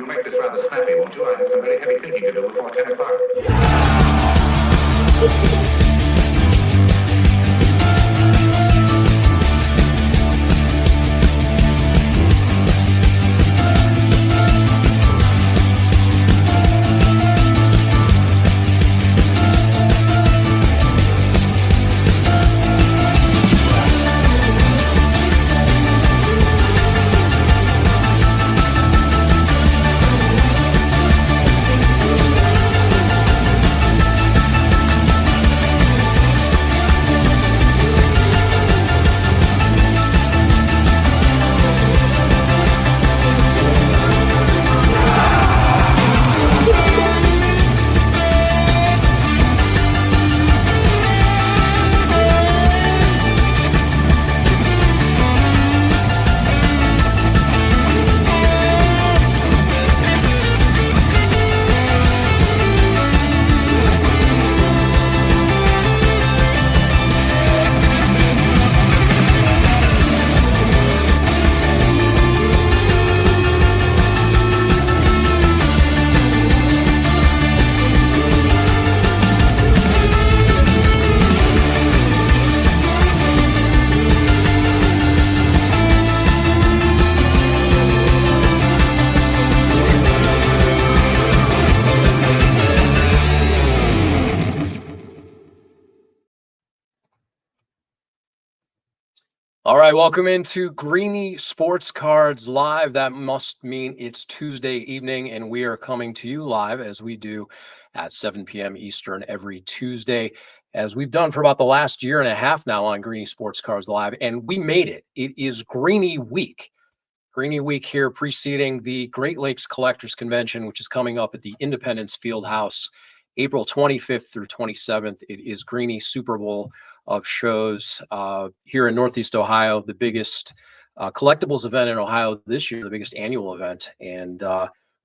make this rather snappy, won't you? I have some very heavy thinking to do before 10 o'clock. All right, welcome into Greenie Sports Cards Live. That must mean it's Tuesday evening, and we are coming to you live as we do at 7 p.m. Eastern every Tuesday, as we've done for about the last year and a half now on Greenie Sports Cards Live, and we made it. It is Greenie Week. Greenie Week here preceding the Great Lakes Collectors Convention, which is coming up at the Independence Fieldhouse, April 25th through 27th. It is Greenie Super Bowl of shows here in Northeast Ohio, the biggest collectibles event in Ohio this year, the biggest annual event. And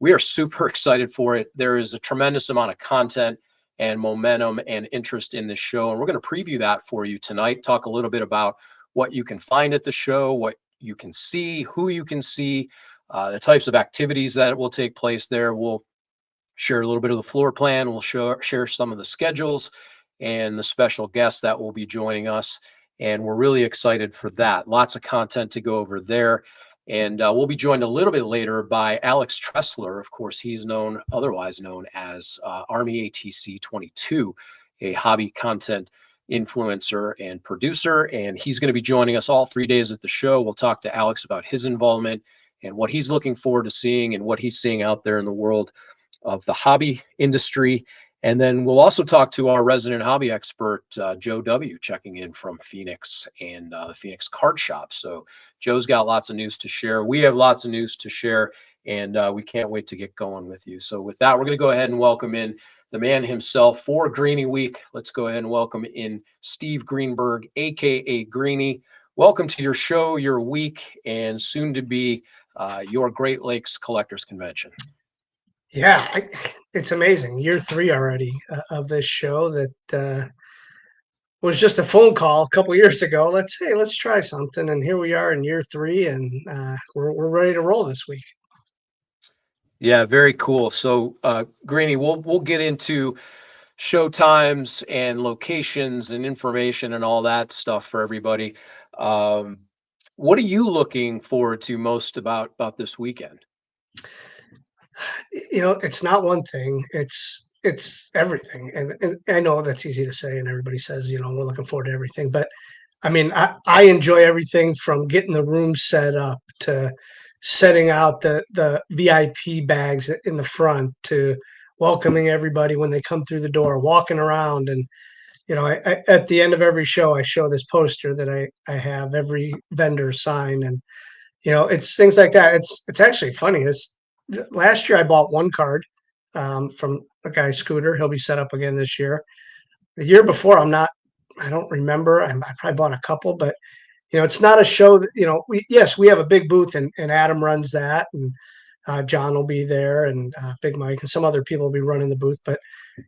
we are super excited for it. There is a tremendous amount of content and momentum and interest in this show. And we're going to preview that for you tonight, talk a little bit about what you can find at the show, what you can see, who you can see, the types of activities that will take place there. We'll share a little bit of the floor plan. We'll share some of the schedules and the special guests that will be joining us. And we're really excited for that. Lots of content to go over there. And we'll be joined a little bit later by Alex Tressler. Of course, he's otherwise known as Army ATC 22, a hobby content influencer and producer. And he's going to be joining us all 3 days at the show. We'll talk to Alex about his involvement and what he's looking forward to seeing and what he's seeing out there in the world of the hobby industry. And then we'll also talk to our resident hobby expert, Joe W., checking in from Phoenix and the Phoenix Card Shop. So Joe's got lots of news to share. We have lots of news to share, and we can't wait to get going with you. So with that, we're going to go ahead and welcome in the man himself for Greenie Week. Let's go ahead and welcome in Steve Greenberg, a.k.a. Greenie. Welcome to your show, your week, and soon to be your Great Lakes Collectors Convention. Yeah, it's amazing. Year 3 already of this show that was just a phone call a couple years ago. Let's try something, and here we are in year 3, and we're ready to roll this week. Yeah, very cool. So, Greenie, we'll get into show times and locations and information and all that stuff for everybody. What are you looking forward to most about this weekend? It's not one thing. It's everything. And I know that's easy to say, and everybody says, we're looking forward to everything. But I mean, I enjoy everything from getting the room set up to setting out the VIP bags in the front to welcoming everybody when they come through the door, walking around. And, at the end of every show, I show this poster that I have every vendor sign. And, it's things like that. It's actually funny. Last year I bought one card from a guy, Scooter. He'll be set up again this year. The year before, I don't remember. I probably bought a couple, but it's not a show that, we have a big booth and Adam runs that, and John will be there, and Big Mike and some other people will be running the booth. But,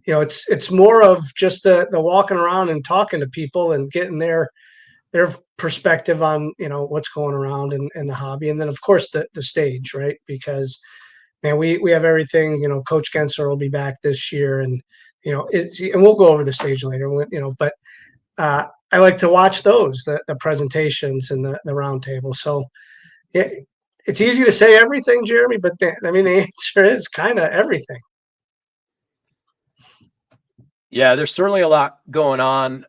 it's more of just the walking around and talking to people and getting their perspective on, what's going around in the hobby. And then of course the stage, right? Because, man, we have everything. Coach Gensler will be back this year, and and we'll go over the stage later. But I like to watch those, the presentations and the roundtable. So yeah, it's easy to say everything, Jeremy, but the answer is kind of everything. Yeah, there's certainly a lot going on.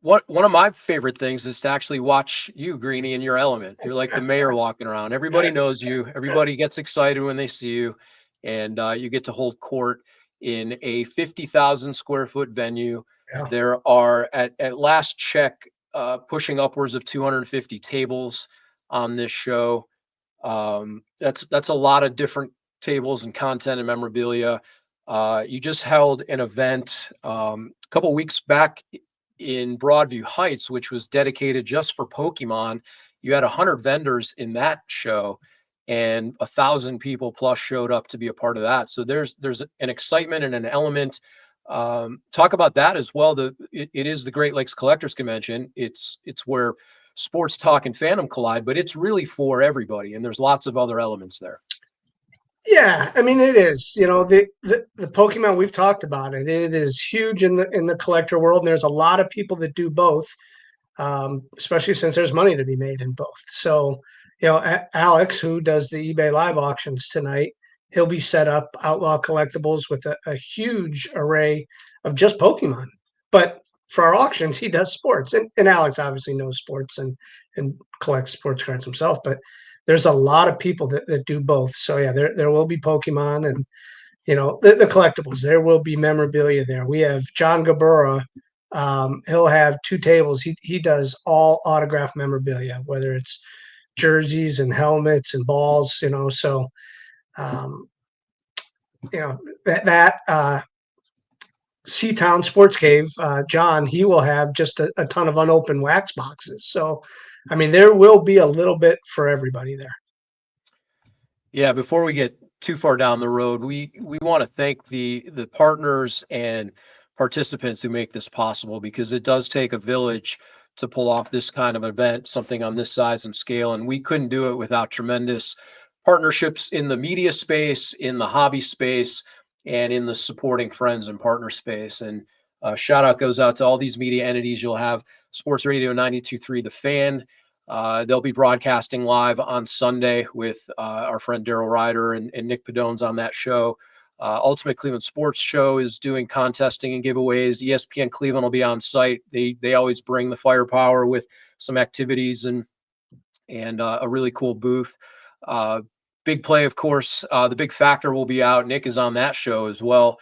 One of my favorite things is to actually watch you, Greenie, in your element. You're like the mayor walking around. Everybody knows you. Everybody gets excited when they see you, and you get to hold court in a 50,000 square foot venue. Yeah. There are at last check pushing upwards of 250 tables on this show. That's a lot of different tables and content and memorabilia. You just held an event a couple weeks back in Broadview Heights, which was dedicated just for Pokemon. You had 100 vendors in that show, and 1,000 people plus showed up to be a part of that. So there's an excitement and an element. Talk about that as well. It is the Great Lakes Collectors Convention. It's where sports talk and fandom collide, but it's really for everybody, and there's lots of other elements there. Yeah, it is. The Pokemon, we've talked about it. It is huge in the collector world, and there's a lot of people that do both, especially since there's money to be made in both. So, Alex, who does the eBay live auctions tonight, he'll be set up Outlaw Collectibles with a huge array of just Pokemon. But for our auctions, he does sports, and Alex obviously knows sports and collects sports cards himself, but there's a lot of people that do both. So yeah, there will be Pokemon and the collectibles. There will be memorabilia there. We have John Gabura. He'll have 2 tables. He does all autograph memorabilia, whether it's jerseys and helmets and balls. So that Seatown Sports Cave, John, he will have just a ton of unopened wax boxes. So there will be a little bit for everybody there. Yeah, before we get too far down the road, we want to thank the partners and participants who make this possible, because it does take a village to pull off this kind of event, something on this size and scale, and we couldn't do it without tremendous partnerships in the media space, in the hobby space, and in the supporting friends and partner space. And shout out goes out to all these media entities. You'll have Sports Radio 92.3 The Fan. They'll be broadcasting live on Sunday with our friend Daryl Ryder and Nick Padone's on that show. Ultimate Cleveland Sports Show is doing contesting and giveaways. ESPN Cleveland will be on site. They always bring the firepower with some activities and a really cool booth. Big Play, of course. The Big Factor will be out. Nick is on that show as well.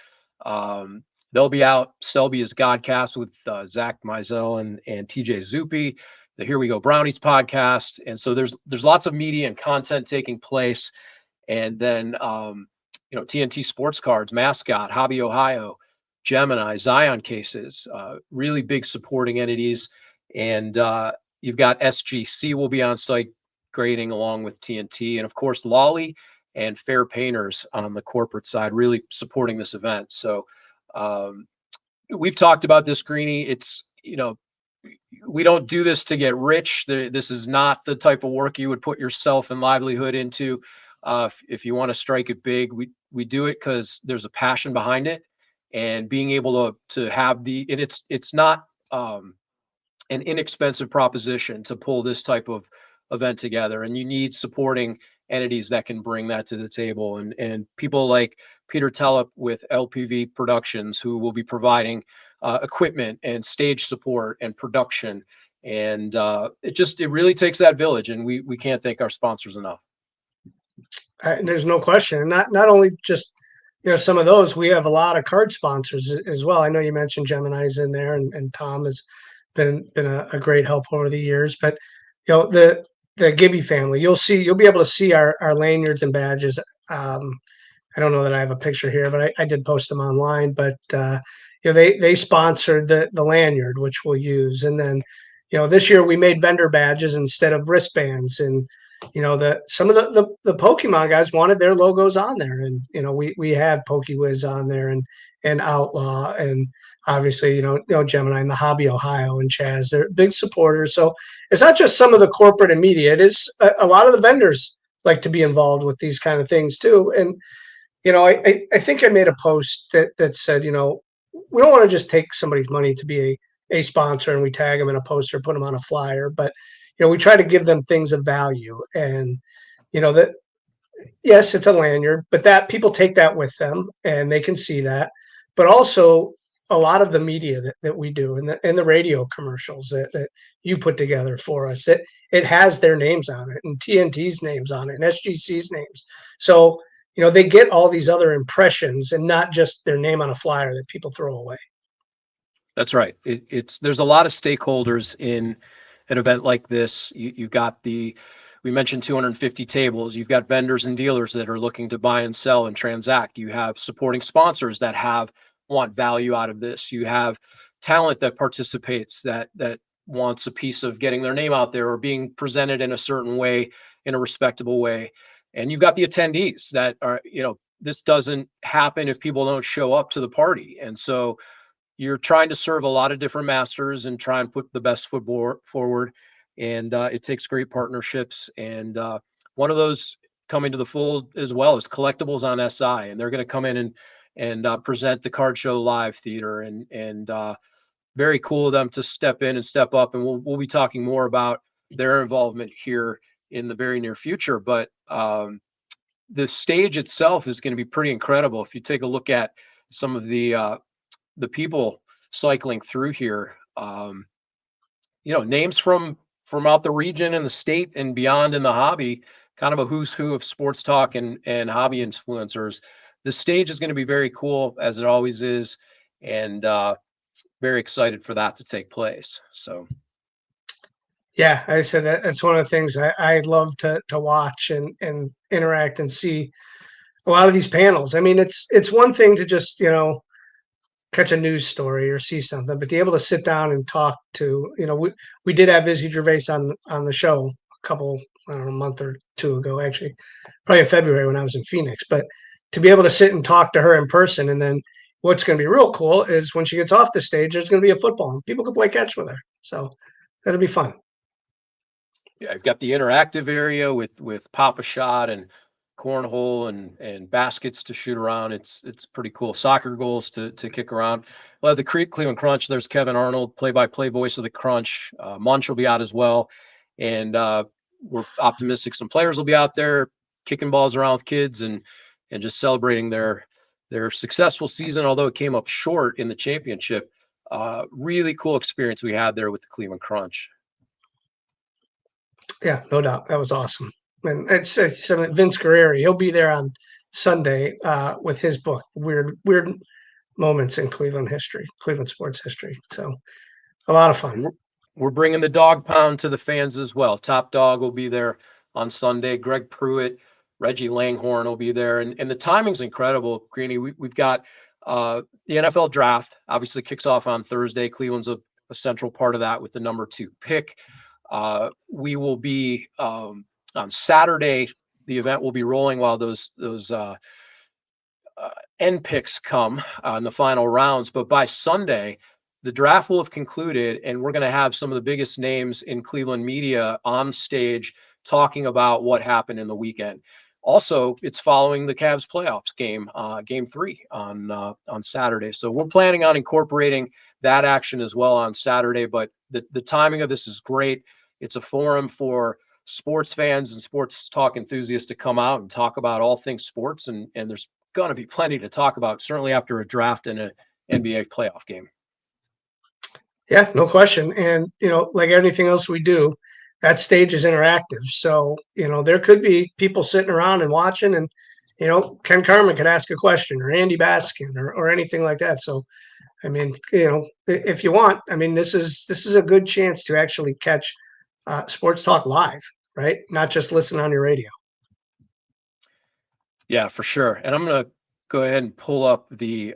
They'll be out. Selby is Godcast with Zach Mizell and TJ Zuppi. The Here We Go Brownies podcast. And so there's lots of media and content taking place. And then, TNT Sports Cards, Mascot, Hobby Ohio, Gemini, Zion Cases, really big supporting entities. And you've got SGC will be on site grading along with TNT. And of course, Lolly and Fair Painters on the corporate side, really supporting this event. So we've talked about this, Greenie. It's, we don't do this to get rich. This is not the type of work you would put yourself and livelihood into. If you want to strike it big, we do it because there's a passion behind it, and being able to have it's not an inexpensive proposition to pull this type of event together, and you need supporting entities that can bring that to the table, and people like Peter Tellup with LPV Productions, who will be providing equipment and stage support and production. And it really takes that village, and we can't thank our sponsors enough. There's no question. Not only just some of those, we have a lot of card sponsors as well. I know you mentioned Gemini's in there, and Tom has been a great help over the years. But the Gibby family, you'll be able to see our lanyards and badges. I don't know that I have a picture here, but I did post them online. But they sponsored the lanyard, which we'll use, and then this year we made vendor badges instead of wristbands, and some of the Pokemon guys wanted their logos on there, and we have PokeWiz on there, and Outlaw, and obviously Gemini and the Hobby Ohio and Chaz. They're big supporters. So it's not just some of the corporate and media. It is a lot of the vendors like to be involved with these kind of things too. And I think I made a post that said, we don't want to just take somebody's money to be a sponsor and we tag them in a poster, put them on a flyer, but we try to give them things of value. And that, yes, it's a lanyard, but that people take that with them and they can see that. But also a lot of the media that we do and the radio commercials that you put together for us, it has their names on it and TNT's names on it and SGC's names. So, they get all these other impressions and not just their name on a flyer that people throw away. That's right. There's a lot of stakeholders in an event like this. You've got we mentioned 250 tables. You've got vendors and dealers that are looking to buy and sell and transact. You have supporting sponsors that want value out of this. You have talent that participates that wants a piece of getting their name out there or being presented in a certain way, in a respectable way. And you've got the attendees that are, this doesn't happen if people don't show up to the party. And so you're trying to serve a lot of different masters and try and put the best foot forward. And it takes great partnerships. And one of those coming to the fold as well is Collectibles on SI. And they're going to come in and present the Card Show Live Theater. And very cool of them to step in and step up. And we'll be talking more about their involvement here in the very near future. But the stage itself is going to be pretty incredible. If you take a look at some of the people cycling through here, names from out the region and the state and beyond in the hobby, kind of a who's who of sports talk and hobby influencers. The stage is going to be very cool, as it always is, and very excited for that to take place. So. Yeah, I said that's one of the things I love to watch and interact and see a lot of these panels. I mean, it's one thing to just, catch a news story or see something, but to be able to sit down and talk to, we did have Izzy Gervais on the show a couple, I don't know, a month or two ago, actually, probably in February when I was in Phoenix. But to be able to sit and talk to her in person, and then what's going to be real cool is when she gets off the stage, there's going to be a football and people can play catch with her. So that'll be fun. Yeah, I've got the interactive area with Pop-A-Shot and cornhole and baskets to shoot around. It's pretty cool. Soccer goals to kick around. We'll have the Cleveland Crunch. There's Kevin Arnold, play-by-play voice of the Crunch. Munch will be out as well. And we're optimistic some players will be out there kicking balls around with kids and just celebrating their successful season, although it came up short in the championship. Really cool experience we had there with the Cleveland Crunch. Yeah, no doubt. That was awesome. And it's Vince Guerrieri. He'll be there on Sunday with his book, Weird Moments in Cleveland History, Cleveland Sports History. So a lot of fun. We're bringing the dog pound to the fans as well. Top Dog will be there on Sunday. Greg Pruitt, Reggie Langhorne will be there. And the timing's incredible, Greenie. We've got the NFL draft, obviously kicks off on Thursday. Cleveland's a central part of that with the number 2 pick. We will be on Saturday. The event will be rolling while those end picks come in the final rounds. But by Sunday, the draft will have concluded, and we're going to have some of the biggest names in Cleveland media on stage talking about what happened in the weekend. Also, it's following the Cavs playoffs game, game 3 on Saturday. So we're planning on incorporating that action as well on Saturday. But the timing of this is great. It's a forum for sports fans and sports talk enthusiasts to come out and talk about all things sports. And there's going to be plenty to talk about, certainly after a draft and an NBA playoff game. Yeah, no question. And, like anything else we do, that stage is interactive. So, there could be people sitting around and watching and, Ken Carman could ask a question or Andy Baskin or anything like that. So, I mean, if you want, I mean, this is a good chance to actually catch sports talk live, right? Not just listen on your radio. Yeah, for sure. And I'm going to go ahead and pull up the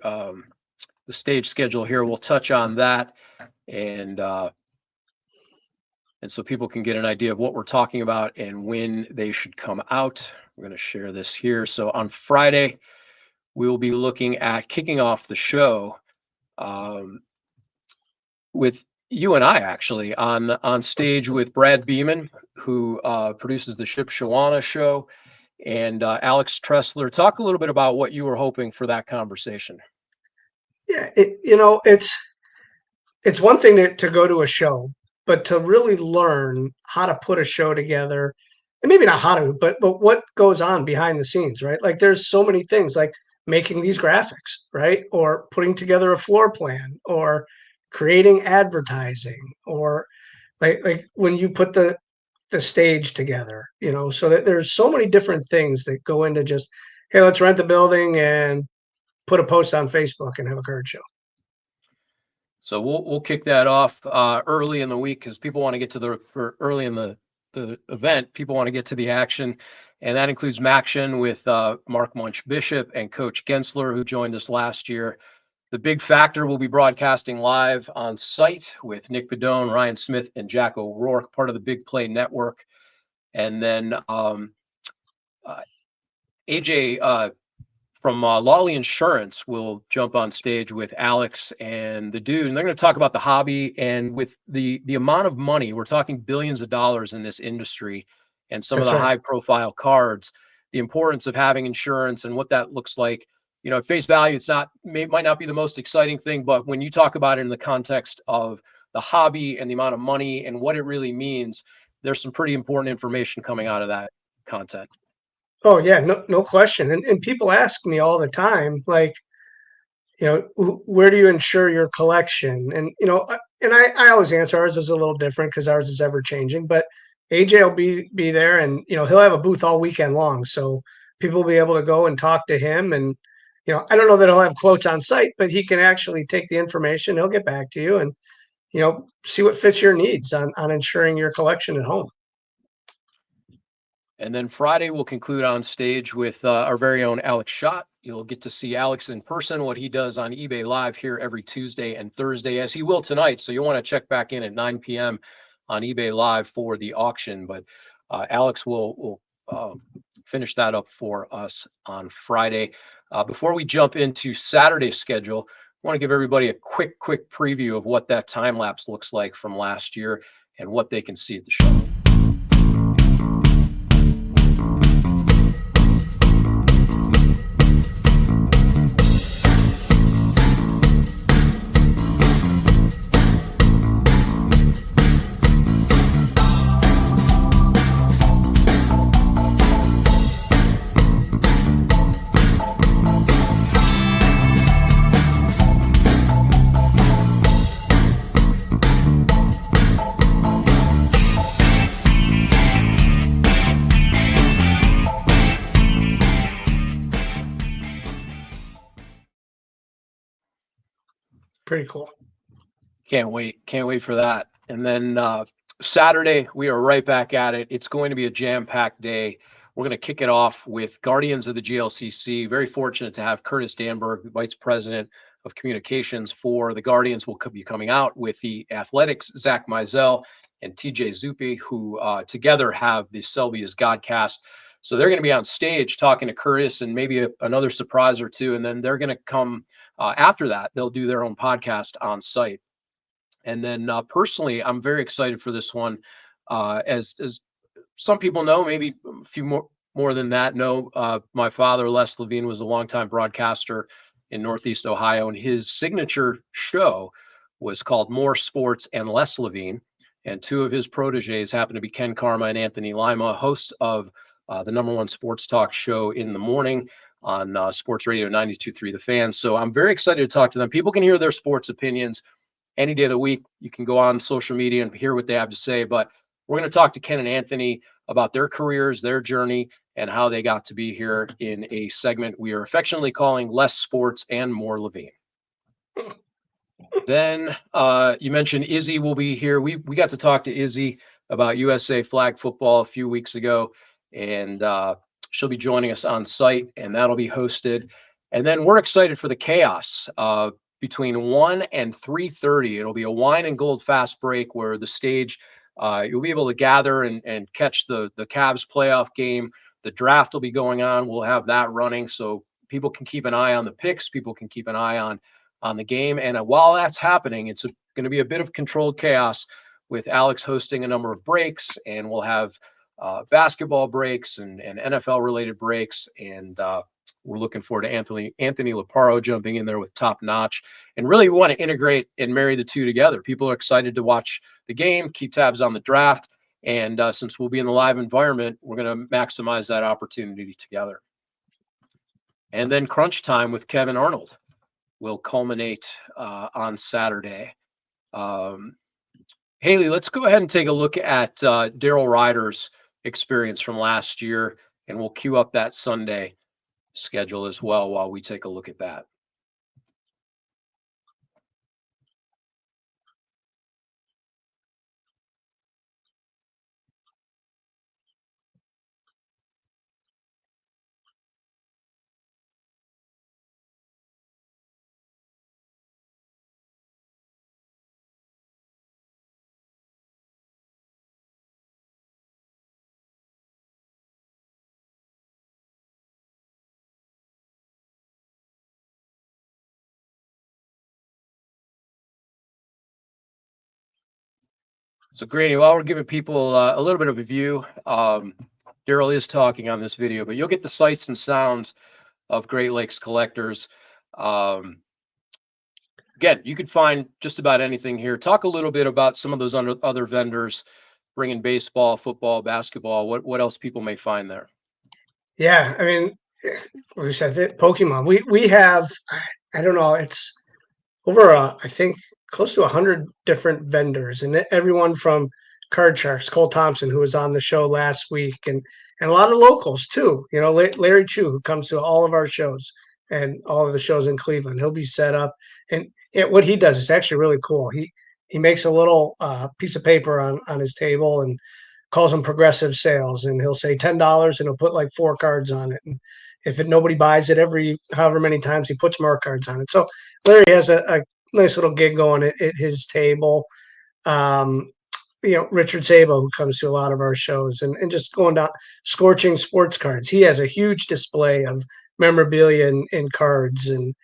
stage schedule here. We'll touch on that and so people can get an idea of what we're talking about and when they should come out. We're going to share this here. So on Friday, we will be looking at kicking off the show with you and I actually on stage with Brad Beeman, who produces the Ship Shawana show, and Alex Tressler. Talk a little bit about what you were hoping for that conversation. Yeah, it's one thing to go to a show, but to really learn how to put a show together, and maybe not how to, but what goes on behind the scenes, right? Like there's so many things like making these graphics, right? Or putting together a floor plan or creating advertising or like when you put the stage together, so that there's so many different things that go into just, hey, let's rent the building and put a post on Facebook and have a card show. So we'll kick that off early in the week because people want to get to for early in the event. People want to get to the action, and that includes Maction with Mark Munch Bishop and Coach Gensler, who joined us last year. The Big Factor will be broadcasting live on site with Nick Padone, Ryan Smith, and Jack O'Rourke, part of the Big Play Network. And then AJ from Lawley Insurance will jump on stage with Alex and the dude, and they're going to talk about the hobby and with the amount of money. We're talking billions of dollars in this industry, and some of That's the right. high-profile cards. The importance of having insurance and what that looks like. At face value, might not be the most exciting thing, but when you talk about it in the context of the hobby and the amount of money and what it really means, there's some pretty important information coming out of that content. Oh yeah, no question. And people ask me all the time, like, where do you insure your collection? And I always answer ours is a little different because ours is ever changing. But AJ will be there, and he'll have a booth all weekend long, so people will be able to go and talk to him. And I don't know that he'll have quotes on site, but he can actually take the information. He'll get back to you and see what fits your needs on insuring your collection at home. And then Friday, we'll conclude on stage with our very own Alex Schott. You'll get to see Alex in person, what he does on eBay Live here every Tuesday and Thursday, as he will tonight. So you'll want to check back in at 9 p.m. on eBay Live for the auction. But Alex will finish that up for us on Friday. Before we jump into Saturday's schedule, I want to give everybody a quick preview of what that time lapse looks like from last year and what they can see at the show. Pretty cool. Can't wait for that. And then Saturday, we are right back at it. It's going to be a jam-packed day. We're going to kick it off with Guardians of the GLCC. Very fortunate to have Curtis Danberg, Vice President of Communications for the Guardians, will be coming out with the Athletics, Zach Mizell and TJ Zuppi, who together have the Selby is Godcast. So they're going to be on stage talking to Curtis and maybe another surprise or two. And then they're going to come after that. They'll do their own podcast on site. And then personally, I'm very excited for this one. As some people know, maybe a few more than that know, my father, Les Levine, was a longtime broadcaster in Northeast Ohio, and his signature show was called More Sports and Les Levine. And two of his proteges happen to be Ken Karma and Anthony Lima, hosts of the #1 sports talk show in the morning on Sports Radio 92.3 The Fan. So I'm very excited to talk to them. People can hear their sports opinions any day of the week. You can go on social media and hear what they have to say. But we're going to talk to Ken and Anthony about their careers, their journey, and how they got to be here in a segment we are affectionately calling Less Sports and More Levine. Then you mentioned Izzy will be here. We got to talk to Izzy about USA flag football a few weeks ago, and she'll be joining us on site, and that'll be hosted. And then we're excited for the chaos between 1 and 3:30. It'll be a wine and gold fast break where the stage you'll be able to gather and catch the Cavs playoff game. The draft will be going on. We'll have that running so people can keep an eye on the picks. People can keep an eye on the game. And while that's happening, it's going to be a bit of controlled chaos with Alex hosting a number of breaks, and we'll have basketball breaks and NFL related breaks. And we're looking forward to Anthony Laparo jumping in there with Top Notch. And really, we want to integrate and marry the two together. People are excited to watch the game, keep tabs on the draft. And since we'll be in the live environment, we're going to maximize that opportunity together. And then Crunch Time with Kevin Arnold will culminate on Saturday. Haley, let's go ahead and take a look at Daryl Ryder's experience from last year, and we'll queue up that Sunday schedule as well while we take a look at that. So, Greenie, while we're giving people a little bit of a view, Daryl is talking on this video, but you'll get the sights and sounds of Great Lakes collectors. Again, you can find just about anything here. Talk a little bit about some of those other vendors bringing baseball, football, basketball. What else people may find there? Yeah, I mean, we said it, Pokemon. We have, I don't know, it's over I think close to 100 different vendors, and everyone from Card Sharks, Cole Thompson, who was on the show last week, and a lot of locals too. You know, Larry Chu, who comes to all of our shows and all of the shows in Cleveland. He'll be set up, and what he does is actually really cool. He makes a little piece of paper on his table and calls them progressive sales, and he'll say $10 and he'll put like 4 cards on it. And if nobody buys it every however many times, he puts more cards on it. So Larry has a nice little gig going at his table. You know, Richard Sabo, who comes to a lot of our shows, and just going down, Scorching Sports Cards. He has a huge display of memorabilia and cards, and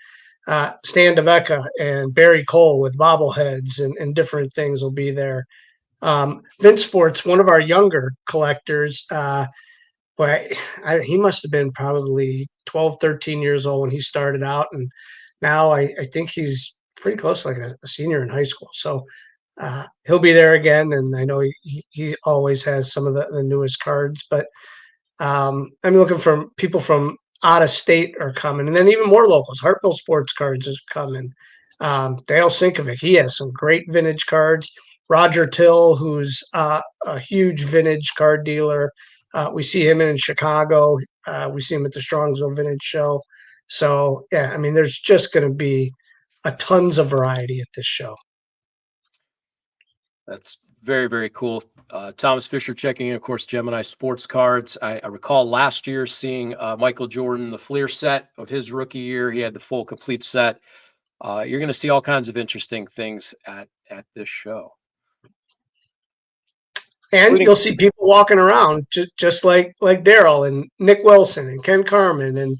Stan DeVecca and Barry Cole with bobbleheads and different things will be there. Vince Sports, one of our younger collectors, he must have been probably 12, 13 years old when he started out. And now I think he's pretty close to like a senior in high school. So he'll be there again. And I know he always has some of the newest cards, but I'm looking for people from out of state are coming. And then even more locals. Hartville Sports Cards is coming. Dale Sinkovic, he has some great vintage cards. Roger Till, who's a huge vintage card dealer. We see him in Chicago. We see him at the Strongsville Vintage Show. So, yeah, I mean, there's just going to be a tons of variety at this show. That's very, very cool. Thomas Fisher checking in, of course, Gemini Sports Cards. I recall last year seeing Michael Jordan, the Fleer set of his rookie year. He had the full complete set. You're going to see all kinds of interesting things at this show. And you'll see people walking around just like Daryl and Nick Wilson and Ken Carmen and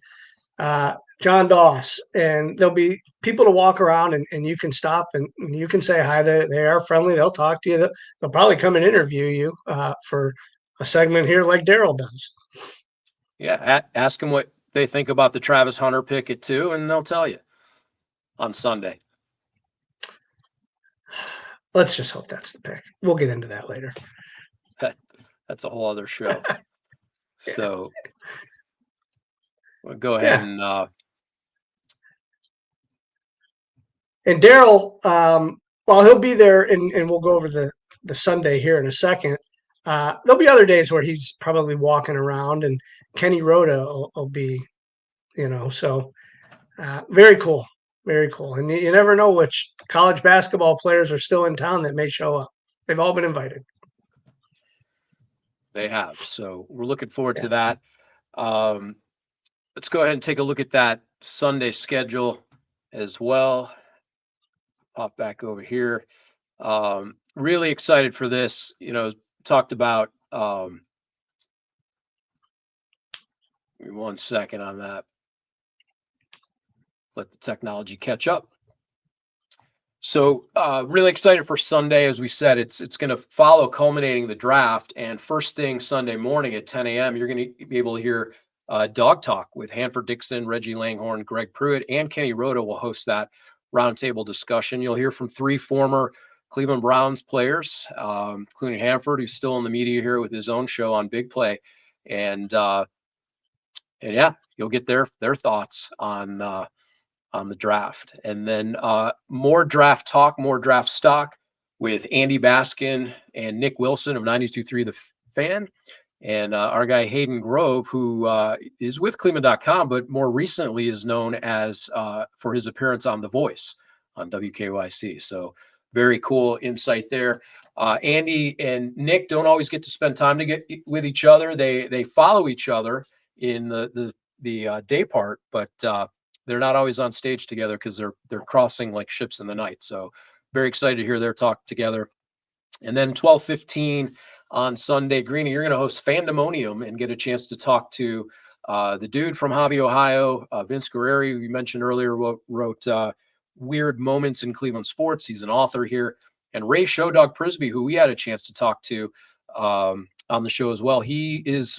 John Doss. And there'll be people to walk around and you can stop and you can say hi. They are friendly. They'll talk to you. They'll probably come and interview you for a segment here like Daryl does. Yeah, ask them what they think about the Travis Hunter pick at 2, and they'll tell you on Sunday. Let's just hope that's the pick. We'll get into that later. That's a whole other show. Yeah. So we'll go ahead and Daryl, while he'll be there, and we'll go over the Sunday here in a second, there'll be other days where he's probably walking around, and Kenny Rhoda will be, so very cool. Very cool. And you never know which college basketball players are still in town that may show up. They've all been invited. They have. So we're looking forward to that. Let's go ahead and take a look at that Sunday schedule as well. Pop back over here. Really excited for this. Talked about give me 1 second on that. Let the technology catch up. So really excited for Sunday. As we said, it's going to follow culminating the draft. And first thing Sunday morning at 10 a.m., you're going to be able to hear Dog Talk with Hanford Dixon, Reggie Langhorne, Greg Pruitt, and Kenny Rhoda will host that roundtable discussion. You'll hear from 3 former Cleveland Browns players, including Hanford, who's still in the media here with his own show on Big Play. And yeah, you'll get their thoughts on the draft. And then more draft talk, more draft stock with Andy Baskin and Nick Wilson of 92.3 The Fan. And our guy Hayden Grove, who is with Cleveland.com, but more recently is known as for his appearance on The Voice on WKYC. So very cool insight there. Andy and Nick don't always get to spend time with each other. They follow each other in the day part, but they're not always on stage together because they're crossing like ships in the night. So very excited to hear their talk together. And then 12:15 on Sunday, Greenie, you're going to host Fandemonium and get a chance to talk to the dude from Hobby, Ohio, Vince Guerreri, who you mentioned earlier, wrote Weird Moments in Cleveland Sports. He's an author here. And Ray Showdog Prisby, who we had a chance to talk to on the show as well. He is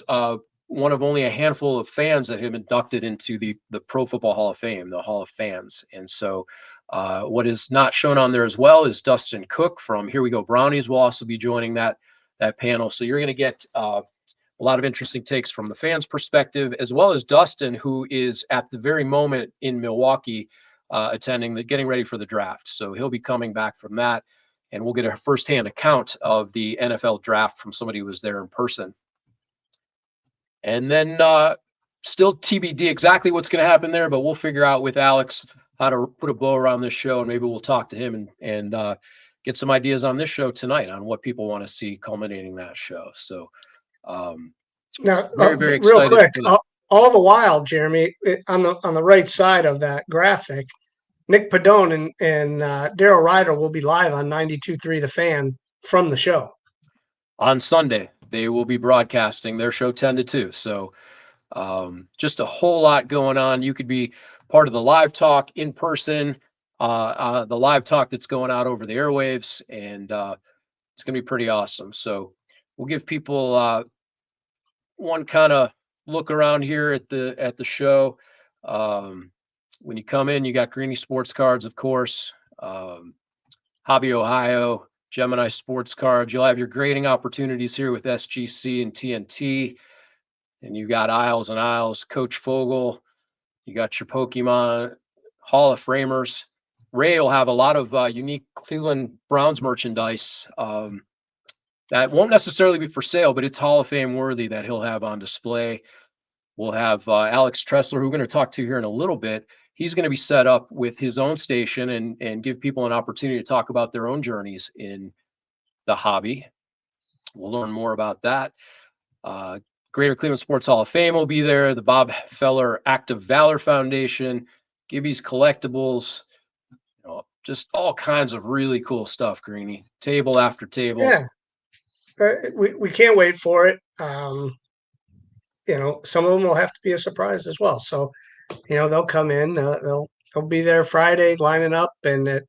one of only a handful of fans that have been inducted into the Pro Football Hall of Fame, the Hall of Fans. And so what is not shown on there as well is Dustin Cook from Here We Go Brownies will also be joining that panel. So you're going to get a lot of interesting takes from the fans' perspective, as well as Dustin, who is at the very moment in Milwaukee getting ready for the draft. So he'll be coming back from that, and we'll get a firsthand account of the NFL draft from somebody who was there in person. And then still TBD exactly what's going to happen there, but we'll figure out with Alex how to put a bow around this show, and maybe we'll talk to him and get some ideas on this show tonight on what people want to see culminating that show. So now, very real excited. quick, all the while, Jeremy, on the right side of that graphic, Nick Padone and Daryl Ryder will be live on 92.3 The Fan from the show. On Sunday, they will be broadcasting their show 10 to 2. So just a whole lot going on. You could be part of the live talk in person, the live talk that's going out over the airwaves, and it's going to be pretty awesome. So we'll give people one kind of look around here at the show. When you come in, you got Greenie Sports Cards, of course, Hobby Ohio, Gemini Sports Cards. You'll have your grading opportunities here with SGC and TNT. And you got Isles and Isles, Coach Fogel. You got your Pokemon Hall of Framers. Ray will have a lot of unique Cleveland Browns merchandise that won't necessarily be for sale, but it's Hall of Fame worthy that he'll have on display. We'll have Alex Tressler, who we're going to talk to here in a little bit. He's going to be set up with his own station and give people an opportunity to talk about their own journeys in the hobby. We'll learn more about that. Greater Cleveland Sports Hall of Fame will be there. The Bob Feller Active Valor Foundation, Gibby's Collectibles, just all kinds of really cool stuff, Greenie. Table after table. Yeah. We can't wait for it. Some of them will have to be a surprise as well. So, they'll come in, they'll be there Friday lining up, and at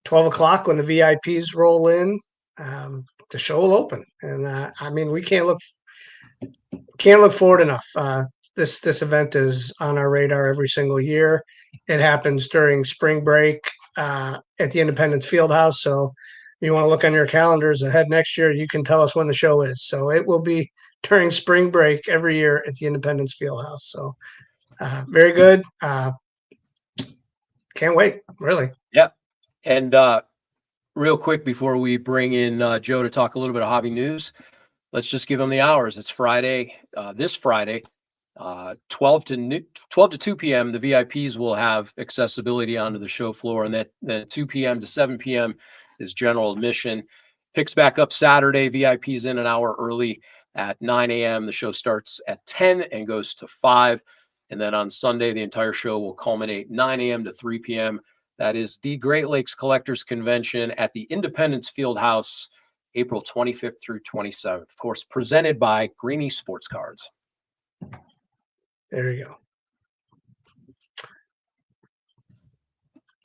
12 o'clock when the VIPs roll in, the show will open. And we can't look forward enough. This event is on our radar every single year. It happens during spring break at the Independence Fieldhouse. So if you want to look on your calendars ahead next year, you can tell us when the show is. So it will be during spring break every year at the Independence Fieldhouse. So very good. Can't wait, really. Yeah. And real quick before we bring in Joe to talk a little bit of hobby news, let's just give them the hours. It's Friday, this Friday, 12 to 2 p.m. The VIPs will have accessibility onto the show floor, and then 2 p.m. to 7 p.m. is general admission. Picks back up Saturday. VIPs in an hour early at 9 a.m. The show starts at 10 and goes to 5. And then on Sunday, the entire show will culminate 9 a.m. to 3 p.m. That is the Great Lakes Collectors Convention at the Independence Fieldhouse, April 25th through 27th. Of course, presented by Greenie Sports Cards. There you go.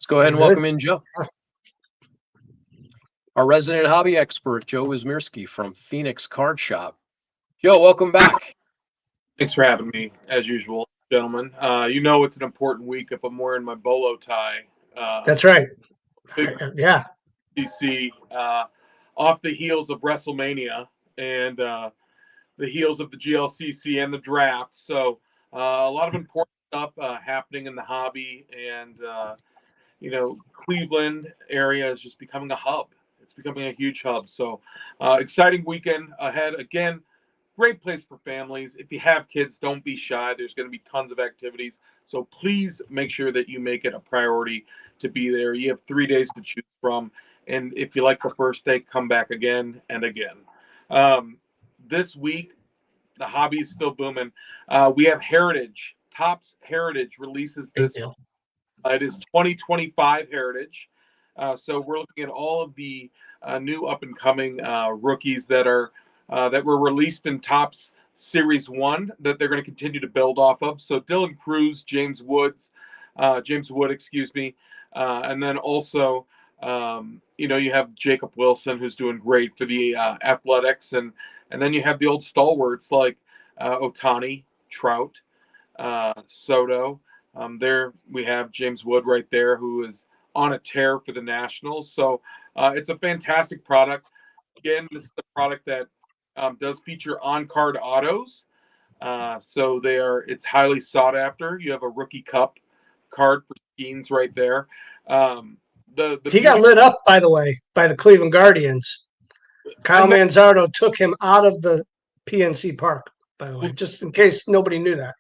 go ahead and Good. welcome in Joe. Our resident hobby expert, Joe Wismirski from Phoenix Card Shop. Joe, welcome back. Thanks for having me, as usual, gentlemen. You know it's an important week if I'm wearing my bolo tie. That's right. Big Yeah. DC, off the heels of WrestleMania and the heels of the GLCC and the draft. So a lot of important stuff happening in the hobby, and Cleveland area is just becoming a hub. It's becoming a huge hub. So exciting weekend ahead. Again, great place for families. If you have kids, don't be shy. There's going to be tons of activities. So please make sure that you make it a priority to be there. You have 3 days to choose from. And if you like the first day, come back again and again. This week, the hobby is still booming. We have Heritage. Topps Heritage releases this. It is 2025 Heritage. So we're looking at all of the new up-and-coming rookies that were released in Topps Series 1 that they're going to continue to build off of. So Dylan Cruz, James Wood, and then also you have Jacob Wilson, who's doing great for the Athletics, and then you have the old stalwarts like Ohtani, Trout, Soto. There we have James Wood right there, who is on a tear for the Nationals. So it's a fantastic product. Again, this is a product that does feature on-card autos. So it's highly sought after. You have a Rookie Cup card for Skeens right there. He got lit up, by the way, by the Cleveland Guardians. Kyle Manzardo took him out of the PNC Park, by the way, just in case nobody knew that.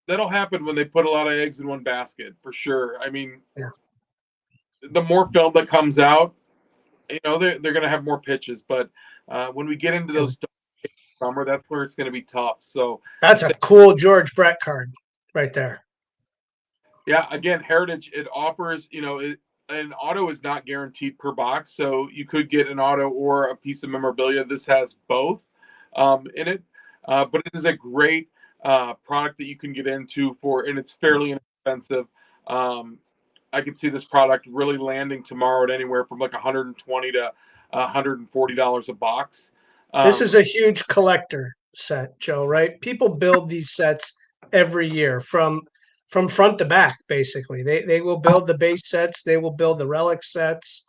That'll happen when they put a lot of eggs in one basket, for sure. I mean, the more film that comes out, they're going to have more pitches. But when we get into those summer, that's where it's going to be tough. So that's a cool George Brett card right there. Yeah, again, Heritage, it offers, an auto is not guaranteed per box, so you could get an auto or a piece of memorabilia. This has both in it, but it is a great product that you can get into and it's fairly inexpensive. I could see this product really landing tomorrow at anywhere from like $120 to $140 a box. This is a huge collector set, Joe, right? People build these sets every year from front to back, basically. They will build the base sets. They will build the relic sets,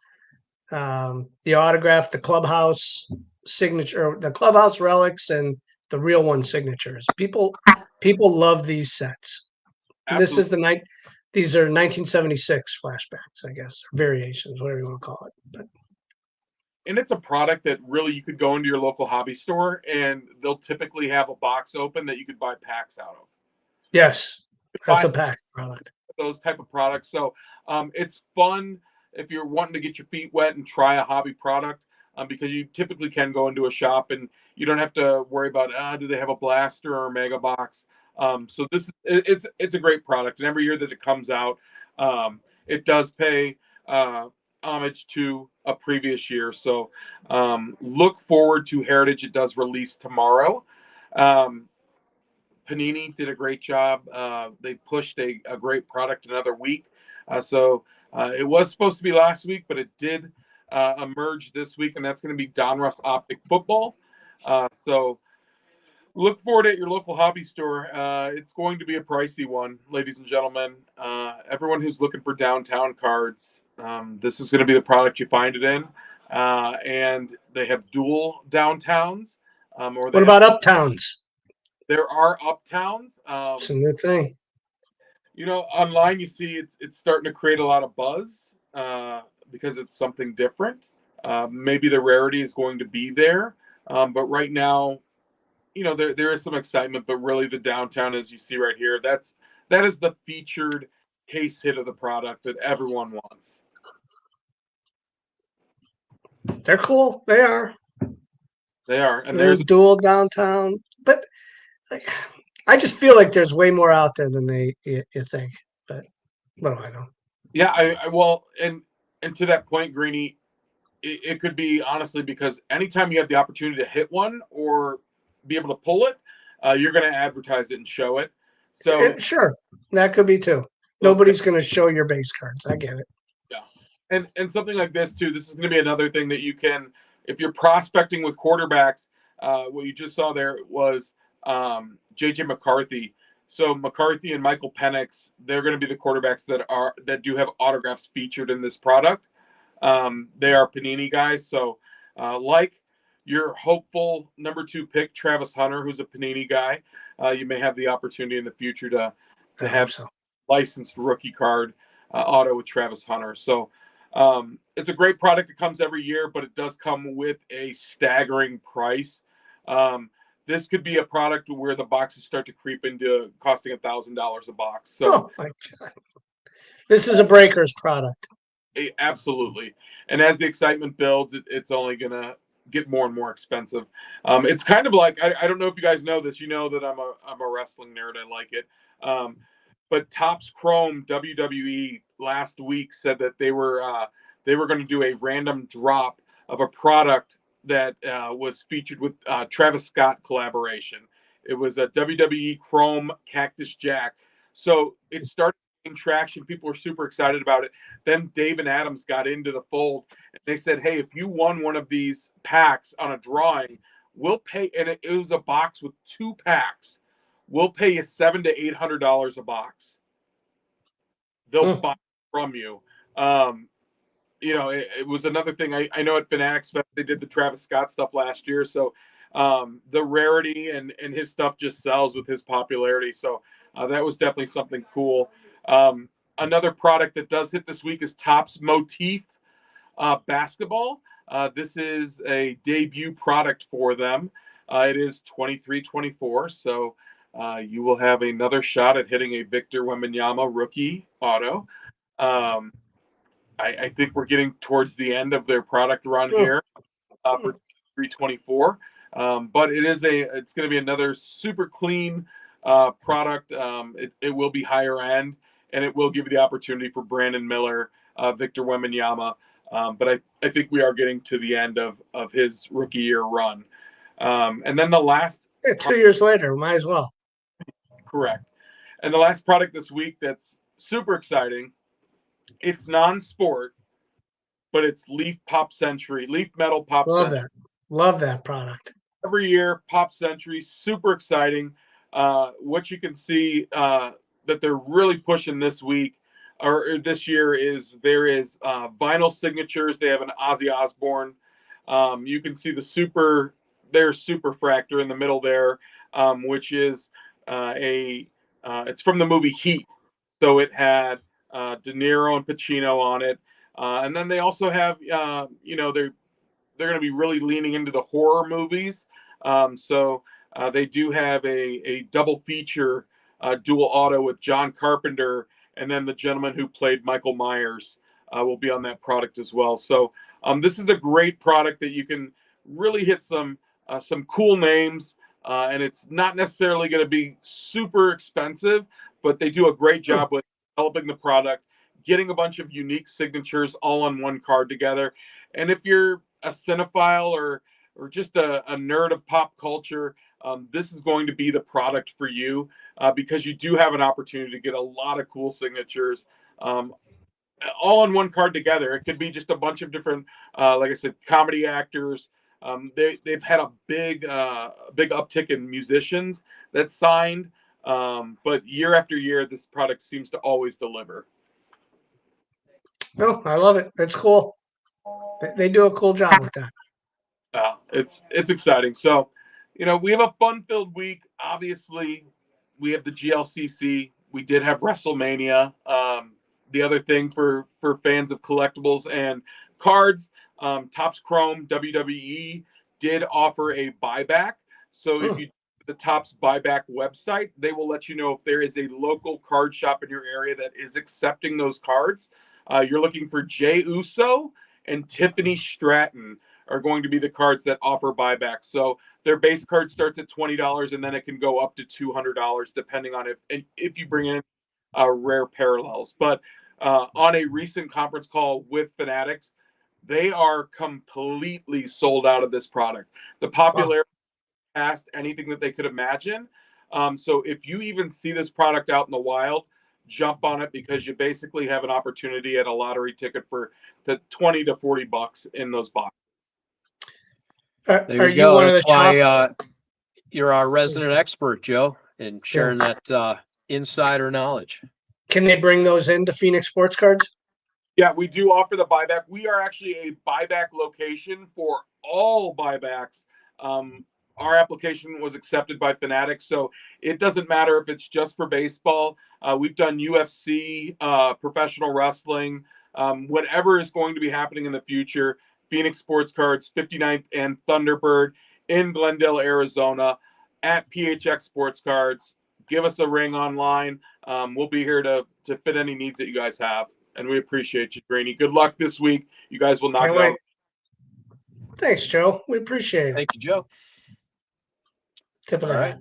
the autograph, the clubhouse signature, the clubhouse relics, and the real one signatures. People love these sets. This is these are 1976 flashbacks, I guess, or variations, whatever you want to call it. And it's a product that really you could go into your local hobby store and they'll typically have a box open that you could buy packs out of. Yes, that's a pack product. Those type of products. So it's fun if you're wanting to get your feet wet and try a hobby product because you typically can go into a shop and you don't have to worry about do they have a blaster or a mega box. So it's a great product, and every year that it comes out, it does pay homage to a previous year. So look forward to Heritage. It does release tomorrow. Panini did a great job. They pushed a great product another week. So it was supposed to be last week, but it did emerge this week, and that's going to be Donruss Optic Football. So look for it at your local hobby store. It's going to be a pricey one, ladies and gentlemen. Everyone who's looking for downtown cards, this is going to be the product you find it in. And they have dual downtowns. What about uptowns? There are uptowns. It's a new thing. Online you see it's starting to create a lot of buzz because it's something different. Maybe the rarity is going to be there. But right now, there is some excitement, but really the downtown, as you see right here, that is the featured case hit of the product that everyone wants. They're cool. They are. And there's dual downtown, but I just feel like there's way more out there than you think. But what do I know? Yeah, and to that point, Greenie, it could be honestly because anytime you have the opportunity to hit one or be able to pull it, you're going to advertise it and show it. So sure, that could be too. Nobody's going to show your base cards. I get it. Yeah. And something like this too, this is going to be another thing that you can, if you're prospecting with quarterbacks, what you just saw there was JJ McCarthy. So McCarthy and Michael Penix, they're going to be the quarterbacks that do have autographs featured in this product. They are Panini guys. So like your hopeful number 2 pick, Travis Hunter, who's a Panini guy, you may have the opportunity in the future to have licensed rookie card auto with Travis Hunter. So it's a great product. It comes every year, but it does come with a staggering price. This could be a product where the boxes start to creep into costing $1,000 a box. So, oh my God, this is a breakers product. Absolutely. And as the excitement builds, it's only going to get more and more expensive. It's kind of like, I don't know if you guys know this, you know that I'm a wrestling nerd. I like it. But Topps Chrome WWE last week said that they were going to do a random drop of a product that was featured with Travis Scott collaboration. It was a WWE Chrome Cactus Jack. So it started getting traction. People were super excited about it. Then Dave and Adams got into the fold. And they said, hey, if you won one of these packs on a drawing, we'll pay. And it was a box with 2 packs. We'll pay you $700 to $800 a box. They'll buy from you. It was another thing. I know at Fanatics Fest they did the Travis Scott stuff last year. So the rarity and his stuff just sells with his popularity. So that was definitely something cool. Another product that does hit this week is Topps Motif Basketball. This is a debut product for them. It is 23-24. So you will have another shot at hitting a Victor Wembanyama rookie auto. I think we're getting towards the end of their product run here for 324. But it's going to be another super clean product. It will be higher end, and it will give you the opportunity for Brandon Miller, Victor Wembanyama. But I think we are getting to the end of his rookie year run. And then the last 2 years later, might as well. Correct. And the last product this week that's super exciting. It's non-sport, but it's Leaf Metal Pop Century. Love that product. Every year, Pop Century, super exciting. What you can see that they're really pushing this week or this year is there is vinyl signatures. They have an Ozzy Osbourne. You can see their super fractor in the middle there, which is it's from the movie Heat. So it had De Niro and Pacino on it. And then they also have, they're going to be really leaning into the horror movies. So they do have a double feature dual auto with John Carpenter, and then the gentleman who played Michael Myers will be on that product as well. So this is a great product that you can really hit some cool names, and it's not necessarily going to be super expensive, but they do a great job with developing the product, getting a bunch of unique signatures all on one card together. And if you're a cinephile or just a nerd of pop culture, this is going to be the product for you because you do have an opportunity to get a lot of cool signatures all on one card together. It could be just a bunch of different, like I said, comedy actors. They've had a big uptick in musicians that signed, but year after year, this product seems to always deliver. No, I love it. It's cool. They do a cool job with that. It's exciting. So, we have a fun-filled week. Obviously, we have the GLCC. We did have WrestleMania. The other thing for fans of collectibles and cards, Topps Chrome WWE did offer a buyback. So if you the Topps buyback website, they will let you know if there is a local card shop in your area that is accepting those cards. You're looking for Jey Uso and Tiffany Stratton are going to be the cards that offer buyback. So their base card starts at $20, and then it can go up to $200 depending on if you bring in rare parallels. But on a recent conference call with Fanatics, they are completely sold out of this product. The popularity past anything that they could imagine. So if you even see this product out in the wild, jump on it, because you basically have an opportunity at a lottery ticket for the 20 to 40 bucks in those boxes. There Are you you go. one of That's the shop? why you're our resident expert, Joe, in sharing that insider knowledge. Can they bring those into Phoenix Sports Cards? Yeah, we do offer the buyback. We are actually a buyback location for all buybacks. Our application was accepted by Fanatics, so it doesn't matter if it's just for baseball. We've done UFC, professional wrestling, whatever is going to be happening in the future. Phoenix Sports Cards, 59th and Thunderbird in Glendale, Arizona, at PHX Sports Cards. Give us a ring online. We'll be here to fit any needs that you guys have. And we appreciate you, Greenie. Good luck this week. You guys will knock it out. Thanks, Joe. We appreciate it. Thank you, Joe. Tip of the hat.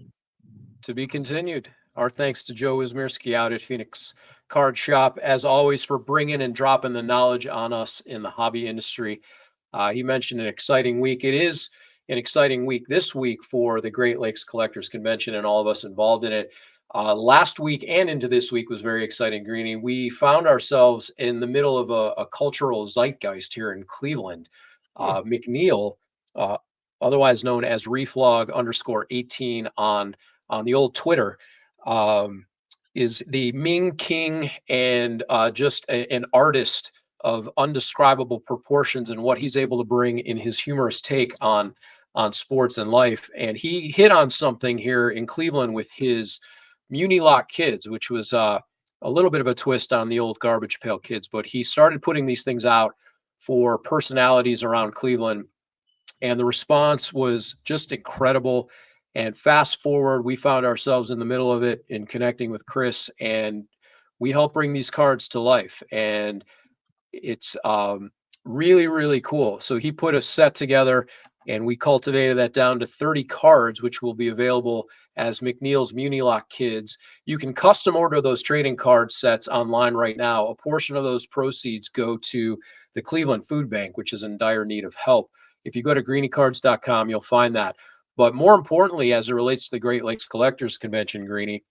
To be continued. Our thanks to Joe Wismirski out at Phoenix Card Shop, as always, for bringing and dropping the knowledge on us in the hobby industry. He mentioned an exciting week. It is an exciting week this week for the Great Lakes Collectors Convention and all of us involved in it. Last week and into this week was very exciting, Greenie. We found ourselves in the middle of a cultural zeitgeist here in Cleveland. McNeil, otherwise known as reflog_18 on the old Twitter, is the Ming King and just an artist of undescribable proportions and what he's able to bring in his humorous take on sports and life. And he hit on something here in Cleveland with his Muni Lock Kids, which was a little bit of a twist on the old Garbage Pail Kids, but he started putting these things out for personalities around Cleveland, and the response was just incredible. And fast forward, we found ourselves in the middle of it in connecting with Chris, and we helped bring these cards to life. And it's really, really cool. So he put a set together, and we cultivated that down to 30 cards, which will be available as McNeil's Muni Lock Kids. You can custom order those trading card sets online right now. A portion of those proceeds go to the Cleveland Food Bank, which is in dire need of help. If you go to greeniecards.com, you'll find that. But more importantly, as it relates to the Great Lakes Collectors Convention, Greenie,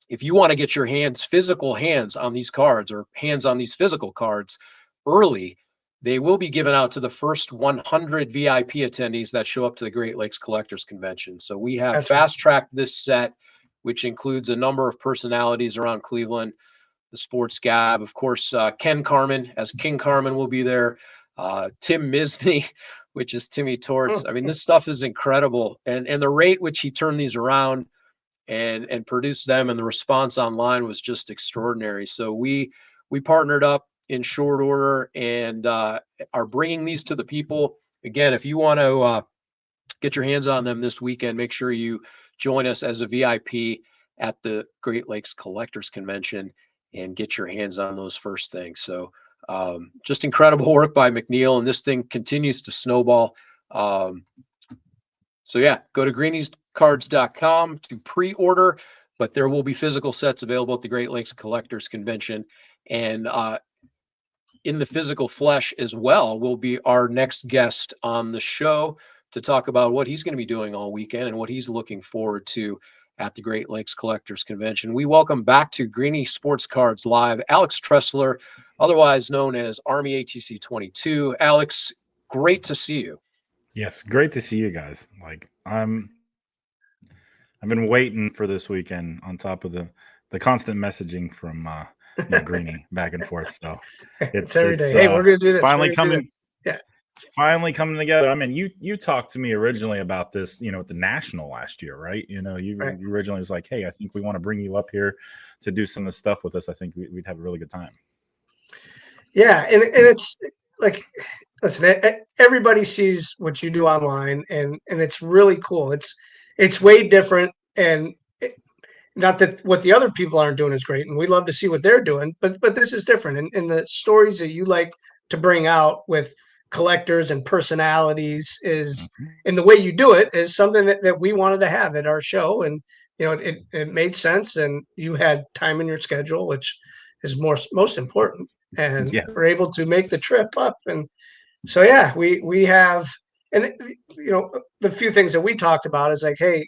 if you want to get your physical hands on these cards, or hands on these physical cards early, they will be given out to the first 100 VIP attendees that show up to the Great Lakes Collectors Convention. So we have fast-tracked this set, which includes a number of personalities around Cleveland, the Sports Gab, of course, Ken Carman as King Carman will be there, Tim Misney, which is Timmy Torts. I mean, this stuff is incredible. And the rate which he turned these around and produced them, and the response online was just extraordinary. So we partnered up in short order and are bringing these to the people. Again, if you want to get your hands on them this weekend, make sure you join us as a VIP at the Great Lakes Collectors Convention and get your hands on those first things. So just incredible work by McNeil, and this thing continues to snowball. So yeah, go to greeniescards.com to pre-order, but there will be physical sets available at the Great Lakes Collectors Convention. And in the physical flesh as well will be our next guest on the show to talk about what he's going to be doing all weekend and what he's looking forward to at the Great Lakes Collectors Convention. We welcome back to Greenie Sports Cards Live, Alex Tressler, otherwise known as Army ATC 22. Alex, great to see you. Yes, great to see you guys. Like I've been waiting for this weekend on top of the constant messaging from Greenie back and forth. So it's every day. Hey, we're gonna do this. Finally coming. Yeah, it's finally coming together. I mean, you talked to me originally about this, at the National last year, right? You originally was like, hey, I think we want to bring you up here to do some of the stuff with us. I think we'd have a really good time. Yeah, and it's like, listen, everybody sees what you do online, and it's really cool. It's way different, and not that what the other people aren't doing is great, and we love to see what they're doing, but this is different. And the stories that you like to bring out with collectors and personalities is, and the way you do it is something that we wanted to have at our show, and it made sense, and you had time in your schedule, which is most important, and we're able to make the trip up. And so yeah, we have, and the few things that we talked about is like, hey,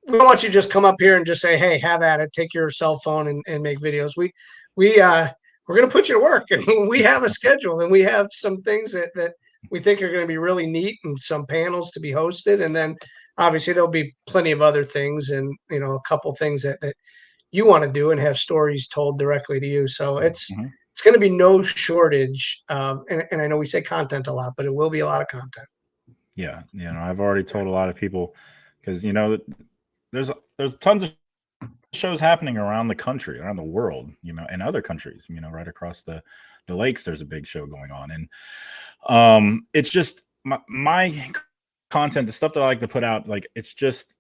we don't want you to just come up here and just say, "Hey, have at it. Take your cell phone and make videos." We're going to put you to work, and we have a schedule, and we have some things that we think are going to be really neat, and some panels to be hosted, and then obviously there'll be plenty of other things, and a couple things that you want to do and have stories told directly to you. So Mhm. it's going to be no shortage of, and I know we say content a lot, but it will be a lot of content. Yeah, I've already told a lot of people because there's tons of shows happening around the country, around the world, and other countries, right across the lakes. There's a big show going on, and it's just my content, the stuff that I like to put out. Like it's just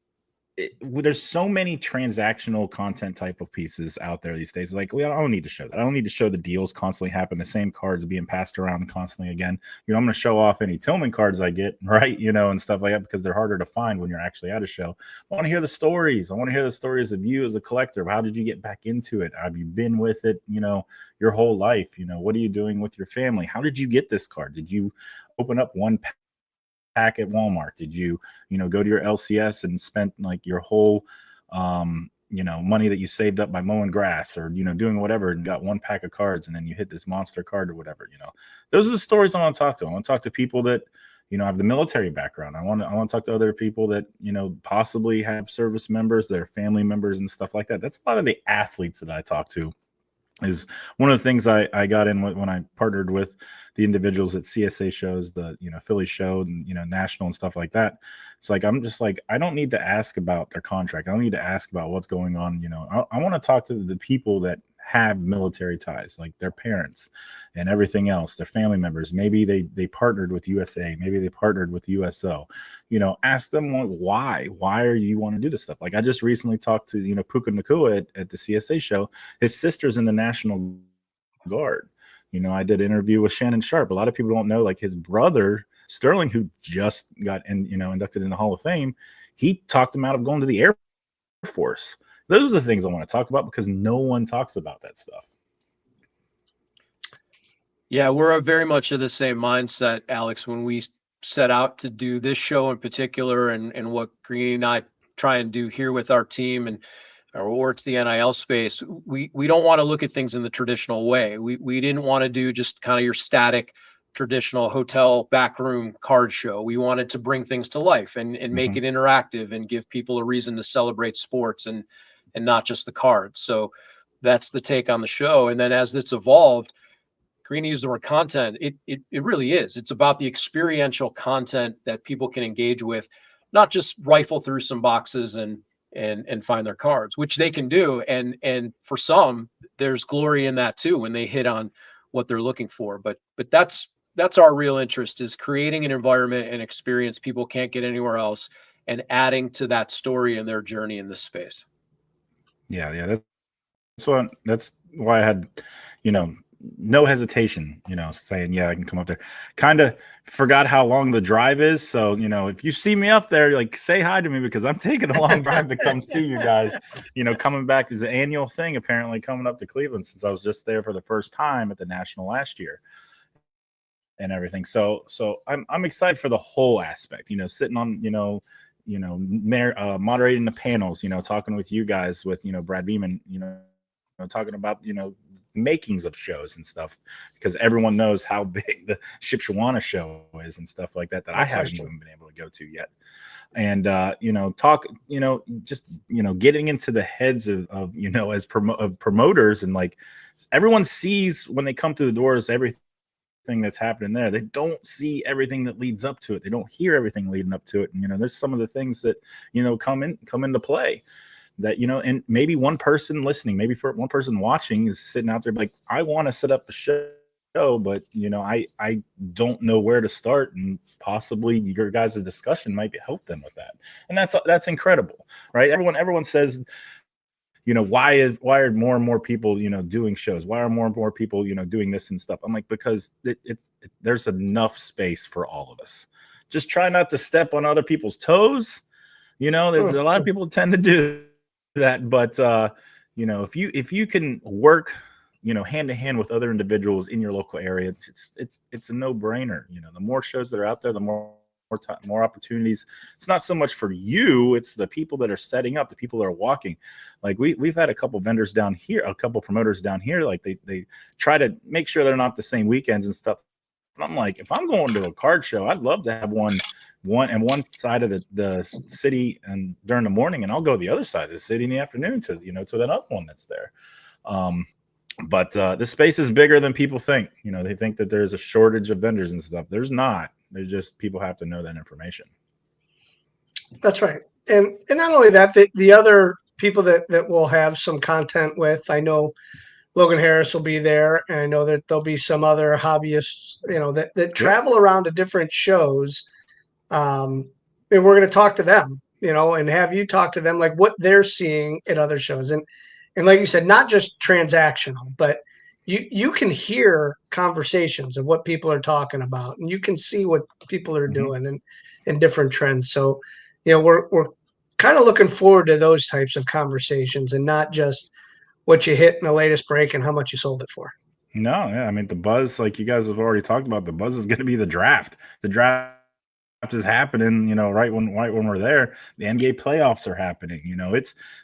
there's so many transactional content type of pieces out there these days. Like, I don't need to show that. I don't need to show the deals constantly happen, the same cards being passed around constantly again. I'm going to show off any Tillman cards I get, right? And stuff like that, because they're harder to find when you're actually at a show. I want to hear the stories. I want to hear the stories of you as a collector. How did you get back into it? Have you been with it, your whole life? What are you doing with your family? How did you get this card? Did you open up one pack at Walmart? Did you, go to your LCS and spent like your whole, money that you saved up by mowing grass or, doing whatever and got one pack of cards and then you hit this monster card or whatever, those are the stories I want to talk to. I want to talk to people that, have the military background. I want to talk to other people that, possibly have service members, their family members and stuff like that. That's a lot of the athletes that I talk to. Is one of the things I got in when I partnered with the individuals at CSA shows, the Philly show and national and stuff like that. It's like I'm just like, I don't need to ask about their contract. I don't need to ask about what's going on. I want to talk to the people that have military ties, like their parents and everything else, their family members. Maybe they partnered with USA, maybe they partnered with USO. Ask them why are you want to do this stuff. Like I just recently talked to Puka Nakua at the CSA show. His sister's in the National Guard. I did an interview with Shannon Sharp. A lot of people don't know, like his brother Sterling, who just got inducted in the Hall of Fame, he talked him out of going to the Air Force. Those are the things I want to talk about because no one talks about that stuff. Yeah, we're very much of the same mindset, Alex, when we set out to do this show in particular and what Greenie and I try and do here with our team and or it's the NIL space. We don't want to look at things in the traditional way. We didn't want to do just kind of your static traditional hotel backroom card show. We wanted to bring things to life and make it interactive and give people a reason to celebrate sports and not just the cards. So that's the take on the show. And then as this evolved, Greenie used the word content. It really is. It's about the experiential content that people can engage with, not just rifle through some boxes and find their cards, which they can do. And for some, there's glory in that too when they hit on what they're looking for. But that's our real interest, is creating an environment and experience people can't get anywhere else and adding to that story and their journey in this space. Yeah. That's why I had, no hesitation, saying, yeah, I can come up there. Kind of forgot how long the drive is. So, if you see me up there, like say hi to me because I'm taking a long drive to come see you guys. Coming back is an annual thing, apparently coming up to Cleveland, since I was just there for the first time at the National last year and everything. So I'm excited for the whole aspect, sitting on, moderating the panels, talking with you guys, with, Brad Beeman, talking about, makings of shows and stuff, because everyone knows how big the Shipshewana show is and stuff like that I haven't even been able to go to yet. And, talk, just, getting into the heads of as promoters, and like everyone sees when they come through the doors, everything that's happening there. They don't see everything that leads up to it. They don't hear everything leading up to it. And, there's some of the things that, come into play that, and maybe one person listening, maybe for one person watching is sitting out there like, I want to set up a show, but I don't know where to start, and possibly your guys' discussion might help them with that. And that's incredible, right? Everyone says, why are more and more people, doing shows? Why are more and more people, doing this and stuff? I'm like, because there's enough space for all of us. Just try not to step on other people's toes. There's a lot of people tend to do that, but if you can work hand to hand with other individuals in your local area, it's a no-brainer. The more shows that are out there, the more time, more opportunities. It's not so much for you, it's the people that are setting up, the people that are walking. Like we've had a couple vendors down here, a couple promoters down here, like they try to make sure they're not the same weekends and stuff. But I'm like, if I'm going to a card show, I'd love to have one side of the city and during the morning, and I'll go the other side of the city in the afternoon to that other one that's there. But the space is bigger than people think. They think that there's a shortage of vendors and stuff. There's not. There's just people have to know that information. That's right. And not only that, the other people that we'll have some content with, I know Logan Harris will be there, and I know that there'll be some other hobbyists, that travel around to different shows. And we're going to talk to them, and have you talk to them, like what they're seeing at other shows. And like you said, not just transactional, but you can hear conversations of what people are talking about, and you can see what people are doing and different trends. So, we're kind of looking forward to those types of conversations, and not just what you hit in the latest break and how much you sold it for. No, yeah. I mean, the buzz, like you guys have already talked about, the buzz is going to be the draft. The draft is happening, right when we're there. The NBA playoffs are happening.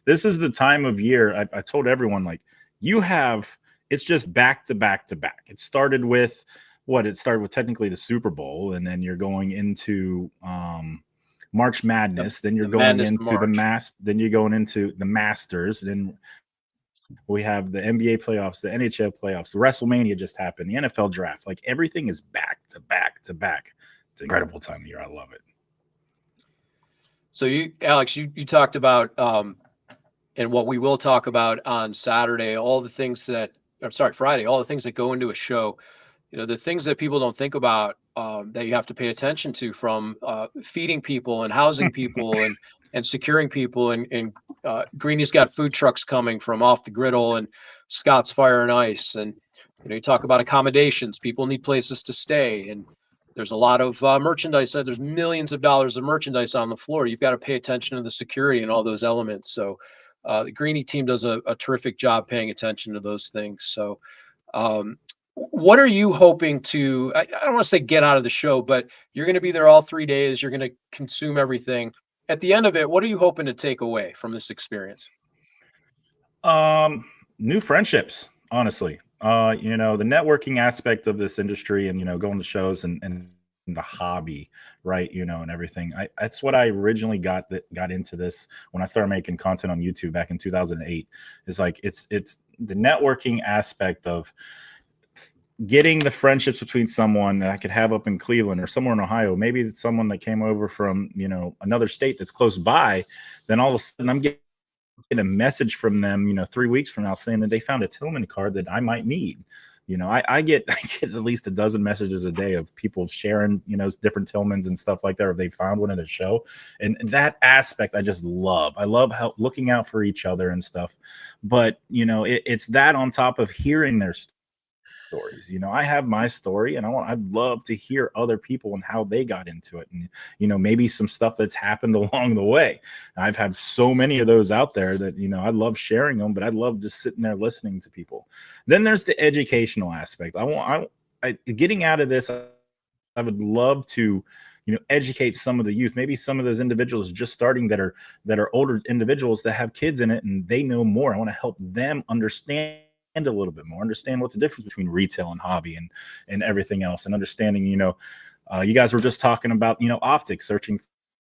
This is the time of year. I told everyone, like, it's just back to back to back. It started with technically the Super Bowl, and then you're going into March Madness. Then you're going into then you're going into the Masters. Then we have the NBA playoffs, the NHL playoffs, the WrestleMania just happened, the NFL draft. Like, everything is back to back to back. It's an incredible time of year. I love it. So Alex, you talked about, and what we will talk about on Saturday, Friday, all the things that go into a show, the things that people don't think about, that you have to pay attention to, from feeding people and housing people and securing people. And Greenie's got food trucks coming from Off the Griddle and Scott's Fire and Ice. And, you talk about accommodations. People need places to stay. And there's a lot of merchandise. There's millions of dollars of merchandise on the floor. You've got to pay attention to the security and all those elements. So the Greenie team does a terrific job paying attention to those things. So what are you hoping to, I don't want to say get out of the show, but you're going to be there all 3 days. You're going to consume everything. At the end of it, what are you hoping to take away from this experience? New friendships, honestly. The networking aspect of this industry, and, going to shows and the hobby, right? And everything. That's what I originally got into this when I started making content on YouTube back in 2008. It's like, it's the networking aspect of getting the friendships between someone that I could have up in Cleveland or somewhere in Ohio. Maybe it's someone that came over from, another state that's close by. Then all of a sudden I'm getting a message from them, 3 weeks from now, saying that they found a Tillman card that I might need. I get at least a dozen messages a day of people sharing, different Tillmans and stuff like that, or they found one at a show. And that aspect I just love. I love how looking out for each other and stuff. But, it's that on top of hearing their stories. I have my story, and I'd love to hear other people and how they got into it, and maybe some stuff that's happened along the way. I've had so many of those out there that I love sharing them, but I love just sitting there listening to people. Then there's the educational aspect. Getting out of this, I would love to educate some of the youth, maybe some of those individuals just starting that are older individuals that have kids in it and they know more. I want to help them understand a little bit more, understand what's the difference between retail and hobby and everything else, and understanding, you guys were just talking about, optics, searching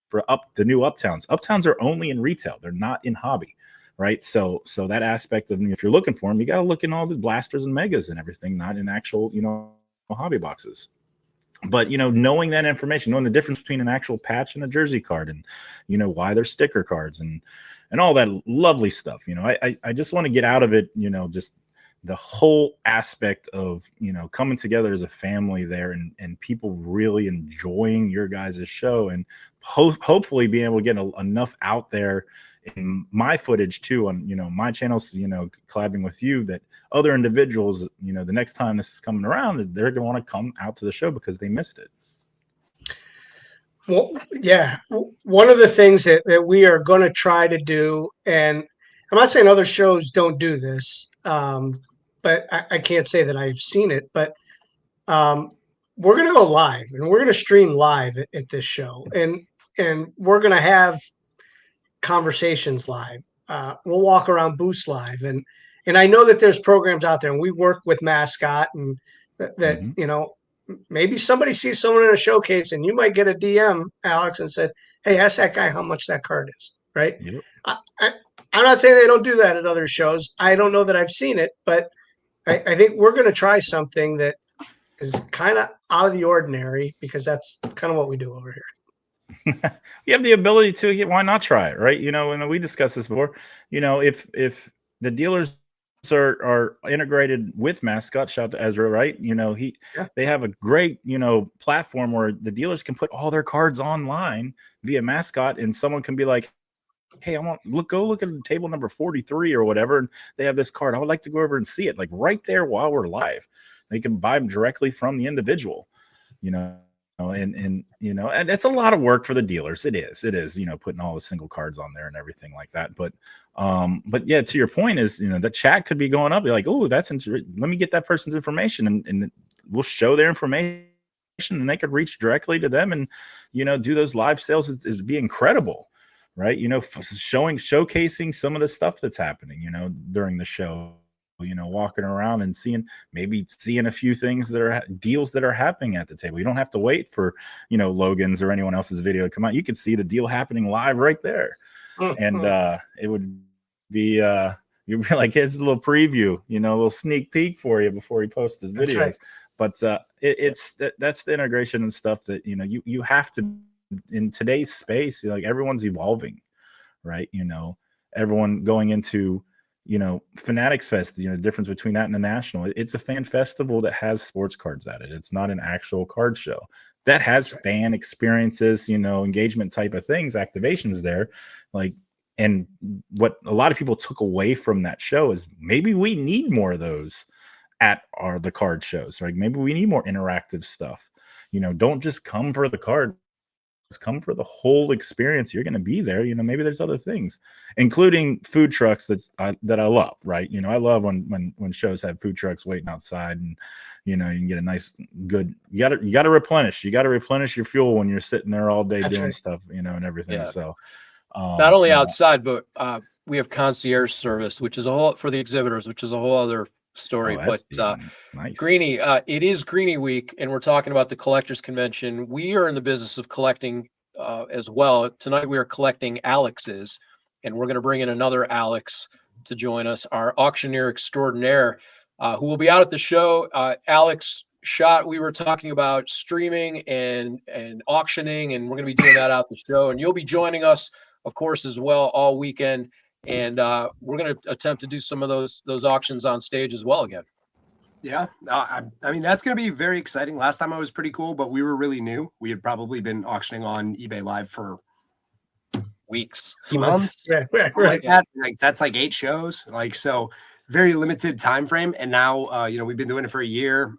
for the new Uptowns. Uptowns are only in retail. They're not in hobby, right? So that aspect of, if you're looking for them, you got to look in all the blasters and megas and everything, not in actual, hobby boxes. But, knowing that information, knowing the difference between an actual patch and a jersey card, and, why they're sticker cards and all that lovely stuff. I just want to get out of it, just the whole aspect of, coming together as a family there, and people really enjoying your guys' show, and hopefully being able to get enough out there in my footage too, on, my channels, collabing with you, that other individuals, the next time this is coming around, they're going to want to come out to the show because they missed it. Well, yeah. One of the things that we are going to try to do, and I'm not saying other shows don't do this, but I can't say that I've seen it, but we're going to go live and we're going to stream live at this show, and we're going to have conversations live. We'll walk around booths live, and I know that there's programs out there, and we work with Mascot, and that you know, maybe somebody sees someone in a showcase, and you might get a DM, Alex, and said, "Hey, ask that guy how much that card is." Right? Yep. I'm not saying they don't do that at other shows. I don't know that I've seen it, but I think we're going to try something that is kind of out of the ordinary, because that's kind of what we do over here. You have the ability to, why not try it, right? You know, and we discussed this before, you know, if the dealers are integrated with Mascot, shout out to Ezra, right? You know, they have a great, you know, platform where the dealers can put all their cards online via Mascot, and someone can be like, hey, go look at table number 43 or whatever, and they have this card. I would like to go over and see it, like right there while we're live. They can buy them directly from the individual, you know. And you know, and it's a lot of work for the dealers. It is, you know, putting all the single cards on there and everything like that. But yeah, to your point is, you know, the chat could be going up. You're like, oh, that's interesting. Let me get that person's information, and we'll show their information, and they could reach directly to them, and, you know, do those live sales is be incredible, right? You know, showcasing some of the stuff that's happening, you know, during the show. You know, walking around and seeing a few things that are deals that are happening at the table. You don't have to wait for, you know, Logan's or anyone else's video to come out. You can see the deal happening live right there. And it would be you'd be like, here's a little preview, you know, a little sneak peek for you before he posts his videos. Right. But that's the integration and stuff that, you know, you have to, in today's space, like, everyone's evolving, right? You know, everyone going into, you know, Fanatics Fest, you know, the difference between that and the National. It's a fan festival that has sports cards at it. It's not an actual card show that has fan experiences, you know, engagement type of things, activations there. Like, and what a lot of people took away from that show is maybe we need more of those at the card shows, right? Maybe we need more interactive stuff. You know, don't just come for the card. Come for the whole experience. You're going to be there. You know, maybe there's other things, including food trucks that I love, right? You know, I love when shows have food trucks waiting outside, and, you know, you can get a nice, good, you got to replenish your fuel when you're sitting there all day doing stuff, you know, and everything. Yeah. So not only outside, but we have concierge service, which is a whole, for the exhibitors, which is a whole other story. But nice. Greenie, it is Greenie week, and we're talking about the collectors convention. We are in the business of collecting as well. Tonight we are collecting Alex's, and we're going to bring in another Alex to join us, our auctioneer extraordinaire, who will be out at the show. Alex Schott, we were talking about streaming and auctioning, and we're going to be doing that out the show, and you'll be joining us, of course, as well, all weekend. And we're going to attempt to do some of those auctions on stage as well again. Yeah, I mean, that's going to be very exciting. Last time I was pretty cool, but we were really new. We had probably been auctioning on eBay Live for weeks, months. Yeah, right. Like that. Like, that's like 8 shows. Like, so very limited time frame. And now, you know, we've been doing it for a year,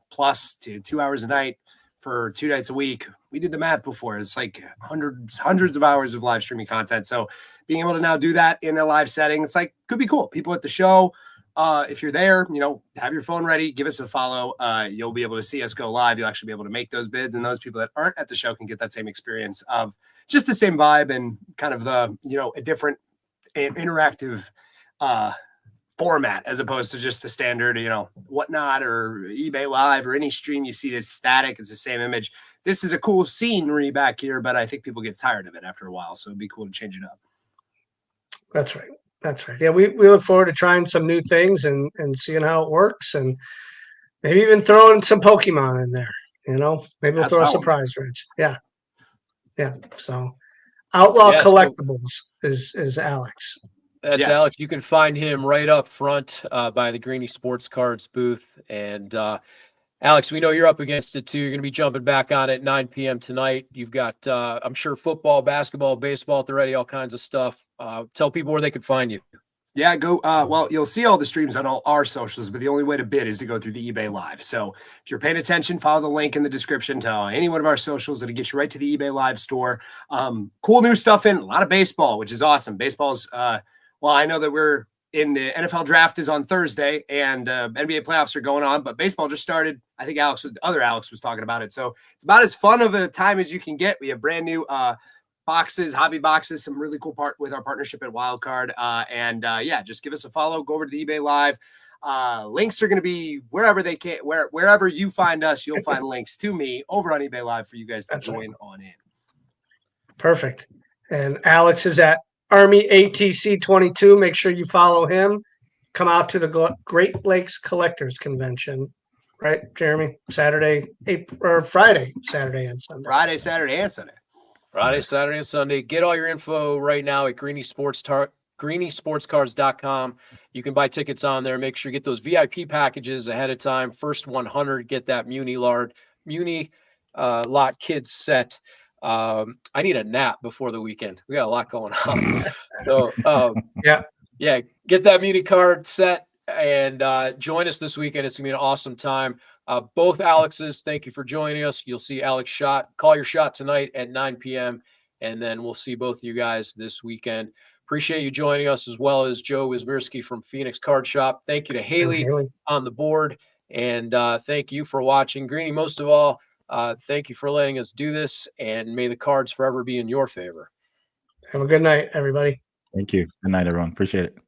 plus 2 hours a night for 2 nights a week. We did the math before. It's like hundreds of hours of live streaming content. So being able to now do that in a live setting, it's like, could be cool. People at the show, if you're there, you know, have your phone ready, give us a follow. You'll be able to see us go live. You'll actually be able to make those bids, and those people that aren't at the show can get that same experience of just the same vibe and kind of the, you know, a different interactive format as opposed to just the standard, you know, Whatnot or eBay Live or any stream you see that's static. It's the same image. This is a cool scenery back here, but I think people get tired of it after a while. So it'd be cool to change it up. That's right. That's right. Yeah, we look forward to trying some new things and seeing how it works, and maybe even throwing some Pokemon in there. You know, maybe we'll throw a surprise, Rich. Yeah. Yeah. So Outlaw Collectibles is Alex. That's Alex. You can find him right up front by the Greenie Sports Cards booth. And Alex, we know you're up against it too. You're going to be jumping back on at 9 p.m. tonight. You've got, I'm sure, football, basketball, baseball at the ready, all kinds of stuff. Tell people where they can find you. Yeah, go. Well, you'll see all the streams on all our socials, but the only way to bid is to go through the eBay Live. So if you're paying attention, follow the link in the description to any one of our socials. It'll get you right to the eBay Live store. Cool new stuff in, a lot of baseball, which is awesome. Baseball's, well, I know that we're in the NFL draft is on Thursday, and NBA playoffs are going on, but baseball just started. I think Alex was talking about it. So it's about as fun of a time as you can get. We have brand new boxes, hobby boxes, some really cool part with our partnership at Wildcard. Yeah, just give us a follow. Go over to the eBay Live. Links are going to be wherever they can, wherever you find us, you'll find links to me over on eBay Live for you guys to join on in. Perfect. And Alex is at Army ATC 22. Make sure you follow him. Come out to the Great Lakes Collectors Convention, right, Jeremy? Friday, Saturday, and Sunday. Friday, Saturday, and Sunday. Friday, Saturday, and Sunday. Get all your info right now at GreenieSportsCards.com. You can buy tickets on there. Make sure you get those VIP packages ahead of time. First 100 get that Muni lot kids set. I need a nap before the weekend. We got a lot going on. So yeah, get that Muni card set and join us this weekend. It's gonna be an awesome time. Both Alexes, thank you for joining us. You'll see Alex call your shot tonight at 9 p.m. and then we'll see both of you guys this weekend. Appreciate you joining us, as well as Joe Wismirski from Phoenix Card Shop. Thank you to Haley on the board, and thank you for watching. Greenie, most of all, thank you for letting us do this, and may the cards forever be in your favor. Have a good night, everybody. Thank you. Good night, everyone. Appreciate it.